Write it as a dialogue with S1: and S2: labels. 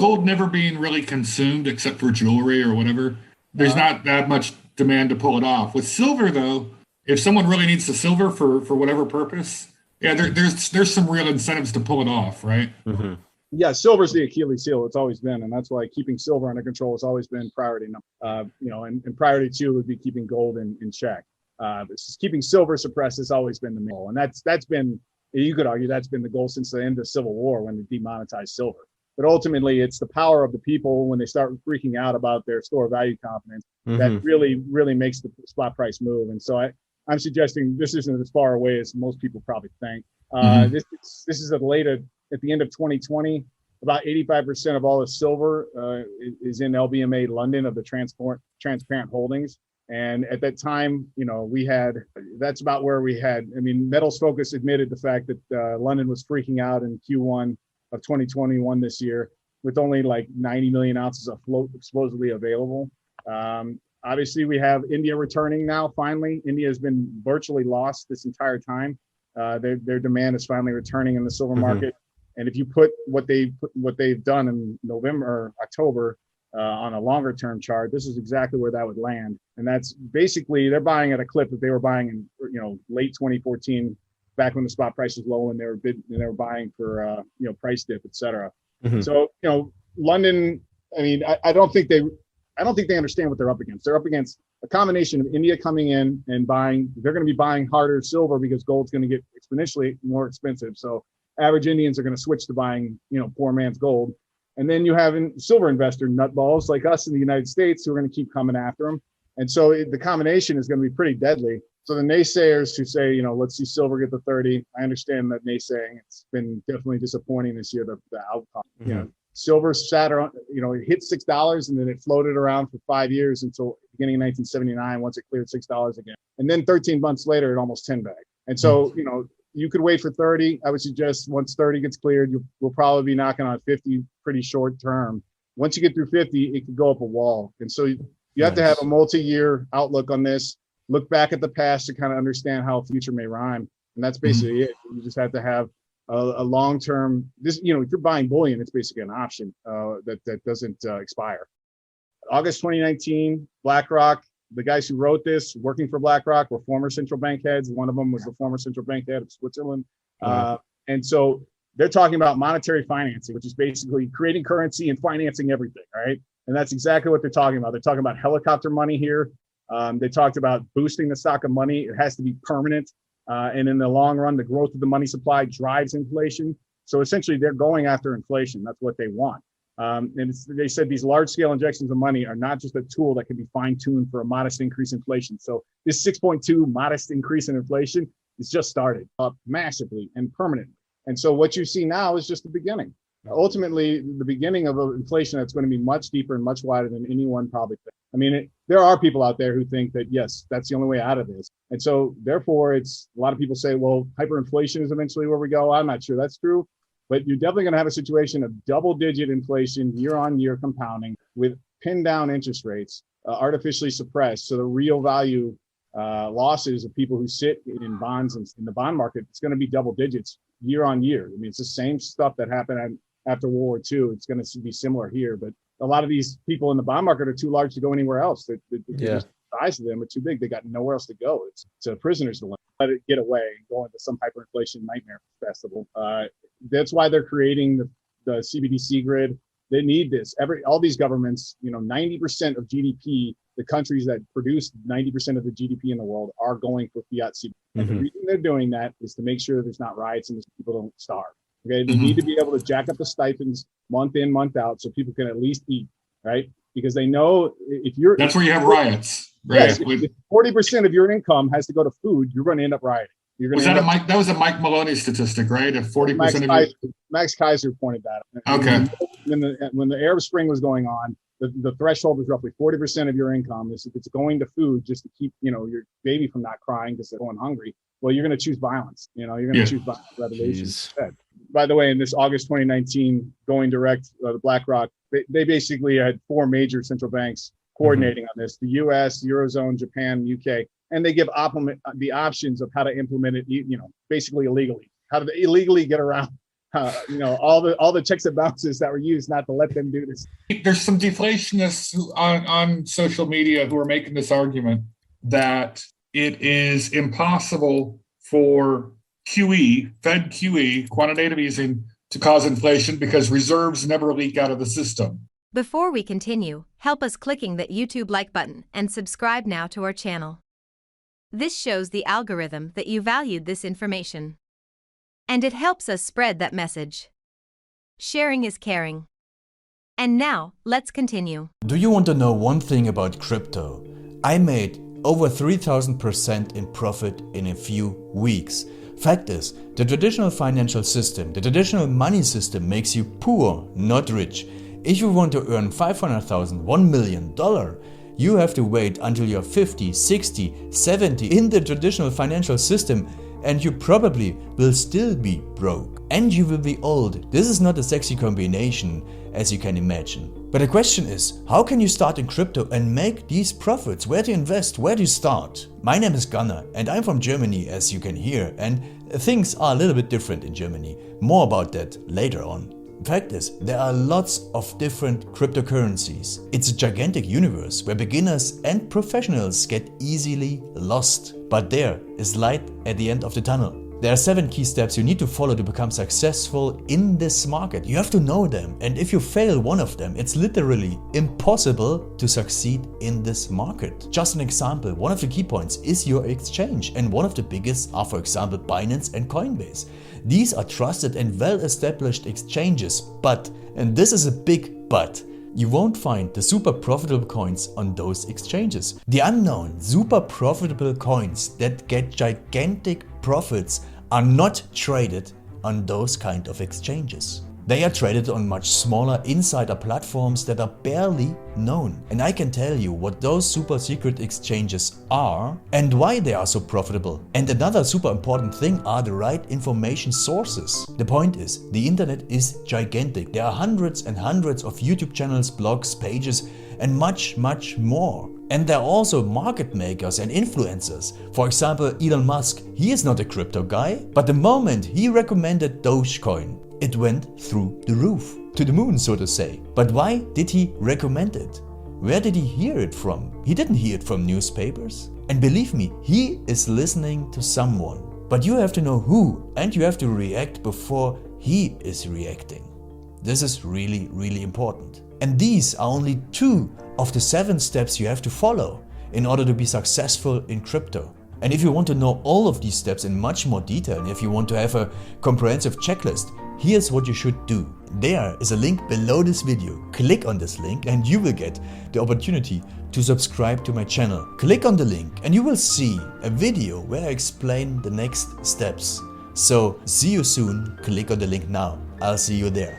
S1: gold never being really consumed except for jewelry or whatever, there's not that much demand to pull it off. With silver, though, if someone really needs the silver for whatever purpose, yeah, there's some real incentives to pull it off, right?
S2: Mm-hmm. Yeah, silver's the Achilles heel. It's always been, and that's why keeping silver under control has always been priority. And priority two would be keeping gold in check. Keeping silver suppressed has always been the main goal, and that's been, you could argue, that's been the goal since the end of the Civil War when they demonetized silver. But ultimately, it's the power of the people when they start freaking out about their store value confidence that really makes the spot price move. And so I'm suggesting this isn't as far away as most people probably think. This is at the end of 2020. About 85% of all the silver is in LBMA London of the transparent holdings. And at that time, that's about where we had. I mean, Metals Focus admitted the fact that London was freaking out in Q1 of 2021 this year with only like 90 million ounces of float supposedly available. Obviously, we have India returning now. Finally, India has been virtually lost this entire time. Their demand is finally returning in the silver market. And if you put what they've done in November or October on a longer term chart, this is exactly where that would land. And that's basically, they're buying at a clip that they were buying in late 2014, back when the spot price was low and they were buying for price dip, et cetera. So London, I mean, I don't think they understand what they're up against. They're up against a combination of India coming in and buying. They're going to be buying harder silver because gold's going to get exponentially more expensive. So average Indians are going to switch to buying, poor man's gold. And then you have silver investor nutballs like us in the United States who are going to keep coming after them. And so the combination is going to be pretty deadly. So the naysayers who say, let's see silver get to 30, I understand that naysaying. It's been definitely disappointing this year, the outcome. Silver sat around, it hit $6 and then it floated around for 5 years until beginning of 1979, once it cleared $6 again. And then 13 months later, it almost 10 bagged. And so, you could wait for 30. I would suggest once 30 gets cleared, we'll probably be knocking on 50 pretty short term. Once you get through 50, it could go up a wall. And so you have to have a multi-year outlook on this, look back at the past to kind of understand how future may rhyme. And that's basically it. You just have to have a long-term, if you're buying bullion, it's basically an option that doesn't expire. August 2019, BlackRock, the guys who wrote this, working for BlackRock, were former central bank heads. One of them was the former central bank head of Switzerland. And so they're talking about monetary financing, which is basically creating currency and financing everything, right? And that's exactly what they're talking about. They're talking about helicopter money here. They talked about boosting the stock of money. It has to be permanent. And in the long run, the growth of the money supply drives inflation. So essentially, they're going after inflation. That's what they want. And they said these large-scale injections of money are not just a tool that can be fine-tuned for a modest increase in inflation. So this 6.2 modest increase in inflation is just started up massively and permanently. And so what you see now is just the beginning. Ultimately, the beginning of an inflation that's going to be much deeper and much wider than anyone probably thinks. I mean, there are people out there who think that, yes, that's the only way out of this. And so therefore, a lot of people say, well, hyperinflation is eventually where we go. I'm not sure that's true. But you're definitely going to have a situation of double-digit inflation, year-on-year compounding, with pinned-down interest rates, artificially suppressed. So the real value losses of people who sit in bonds and in the bond market, it's going to be double digits year-on-year. I mean, it's the same stuff that happened after World War II. It's going to be similar here. But a lot of these people in the bond market are too large to go anywhere else. The size of them are too big. They got nowhere else to go. It's prisoners to let it get away and go into some hyperinflation nightmare festival. That's why they're creating the CBDC grid. They need this. All these governments, 90% of GDP, the countries that produce 90% of the GDP in the world are going for fiat CBDC. And the reason they're doing that is to make sure there's not riots and people don't starve. Okay, they need to be able to jack up the stipends month in, month out, so people can at least eat, right? Because they know
S1: that's where you have riots. Right.
S2: Yes, if 40% of your income has to go to food, you're going to end up rioting.
S1: That was a Mike Maloney statistic, right? If 40%
S2: Max Kaiser pointed that out.
S1: Okay.
S2: When the Arab Spring was going on, the threshold was roughly 40% of your income. If it's going to food just to keep your baby from not crying because they're going hungry, well, you're going to choose violence. You're going to choose violent revolutions instead. By the way, in this August 2019 going direct, the BlackRock, they basically had 4 major central banks coordinating on this: the U.S., Eurozone, Japan, UK, and they give the options of how to implement it, basically illegally, how to illegally get around all the checks and balances that were used not to let them do this.
S1: There's some deflationists on social media who are making this argument that it is impossible for QE, Fed QE, quantitative easing, to cause inflation because reserves never leak out of the system.
S3: Before we continue, help us clicking that YouTube like button and subscribe now to our channel. This shows the algorithm that you valued this information. And it helps us spread that message. Sharing is caring. And now, let's continue.
S4: Do you want to know one thing about crypto? I made over 3000% in profit in a few weeks. Fact is, the traditional financial system, the traditional money system makes you poor, not rich. If you want to earn $500,000, $1 million, you have to wait until you're 50, 60, 70 in the traditional financial system, and you probably will still be broke. And you will be old. This is not a sexy combination, as you can imagine. But the question is, how can you start in crypto and make these profits? Where to invest? Where do you start? My name is Gunnar and I'm from Germany, as you can hear, and things are a little bit different in Germany. More about that later on. Fact is, there are lots of different cryptocurrencies. It's a gigantic universe where beginners and professionals get easily lost. But there is light at the end of the tunnel. There are 7 key steps you need to follow to become successful in this market. You have to know them, and if you fail one of them, it's literally impossible to succeed in this market. Just an example, one of the key points is your exchange, and one of the biggest are, for example, Binance and Coinbase. These are trusted and well-established exchanges, but, and this is a big but, you won't find the super profitable coins on those exchanges. The unknown super profitable coins that get gigantic profits are not traded on those kind of exchanges. They are traded on much smaller insider platforms that are barely known. And I can tell you what those super secret exchanges are and why they are so profitable. And another super important thing are the right information sources. The point is, the internet is gigantic. There are hundreds and hundreds of YouTube channels, blogs, pages, and much more. And there are also market makers and influencers. For example, Elon Musk, he is not a crypto guy, but the moment he recommended Dogecoin, it went through the roof, to the moon, so to say. But why did he recommend it? Where did he hear it from? He didn't hear it from newspapers. And believe me, he is listening to someone. But you have to know who, and you have to react before he is reacting. This is really important. And these are only 2 of the 7 steps you have to follow in order to be successful in crypto. And if you want to know all of these steps in much more detail, and if you want to have a comprehensive checklist, here's what you should do. There is a link below this video. Click on this link and you will get the opportunity to subscribe to my channel. Click on the link and you will see a video where I explain the next steps. So see you soon. Click on the link now. I'll see you there.